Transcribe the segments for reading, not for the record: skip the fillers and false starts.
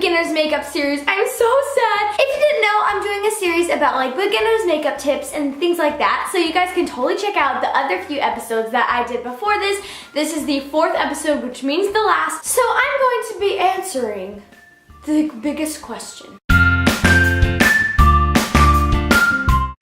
beginner's makeup series. I'm so sad. If you didn't know, I'm doing a series about like beginner's makeup tips and things like that. So you guys can totally check out the other few episodes that I did before this. This is the 4th episode, which means the last. So I'm going to be answering the biggest question.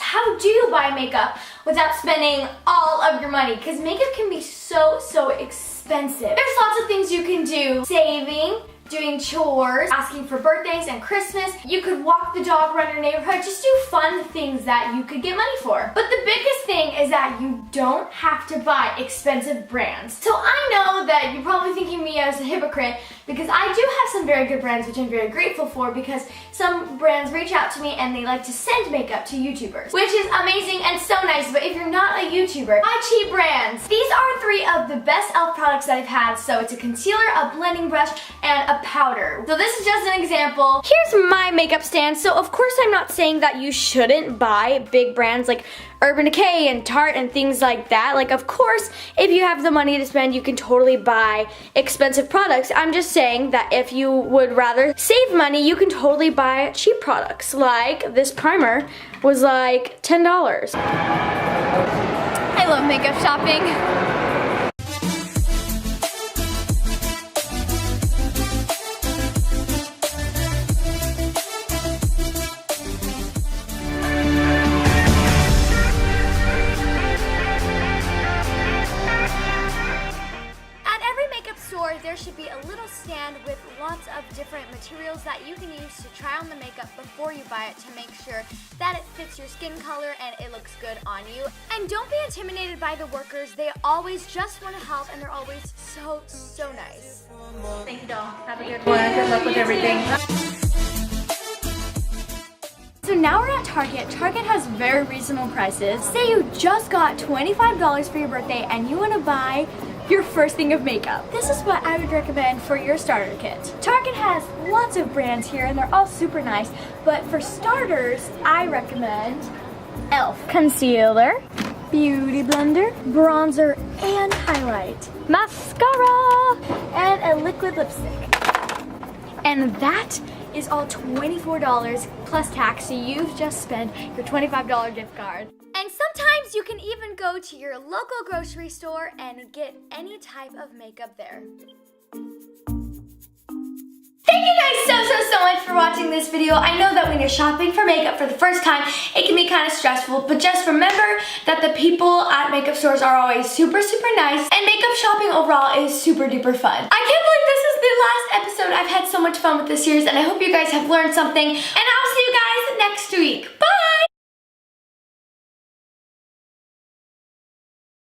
How do you buy makeup without spending all of your money? Because makeup can be so expensive. There's lots of things you can do. Saving, doing chores, asking for birthdays and Christmas. You could walk the dog around your neighborhood, just do fun things that you could get money for. But the biggest thing is that you don't have to buy expensive brands. So I know that you're probably thinking me as a hypocrite because I do have some very good brands which I'm very grateful for because some brands reach out to me and they like to send makeup to YouTubers, which is amazing and so nice. But if you're not a YouTuber, buy cheap brands. These are 3 of the best e.l.f. products that I've had. So it's a concealer, a blending brush, and a powder. So this is just an example. Here's my makeup stand. So of course I'm not saying that you shouldn't buy big brands like Urban Decay and Tarte and things like that. Like, of course, if you have the money to spend, you can totally buy expensive products. I'm just saying that if you would rather save money, you can totally buy cheap products. Like this primer was like $10. I love makeup shopping. There should be a little stand with lots of different materials that you can use to try on the makeup before you buy it to make sure that it fits your skin color and it looks good on you. And don't be intimidated by the workers. They always just want to help and they're always so nice. Thank you, doll. Have a good one. Good luck with everything. So now we're at Target. Target has very reasonable prices. Say you just got $25 for your birthday and you want to buy your first thing of makeup. This is what I would recommend for your starter kit. Target has lots of brands here and they're all super nice, but for starters, I recommend e.l.f. Concealer, Beauty Blender, Bronzer and Highlight, Mascara, and a liquid lipstick. And that is all $24 plus tax, so you've just spent your $25 gift card. And sometimes you can even go to your local grocery store and get any type of makeup there. Thank you guys so much for watching this video. I know that when you're shopping for makeup for the first time, it can be kind of stressful, but just remember that the people at makeup stores are always super nice, and makeup shopping overall is super duper fun. I can't believe this is the last episode. I've had so much fun with this series, and I hope you guys have learned something, and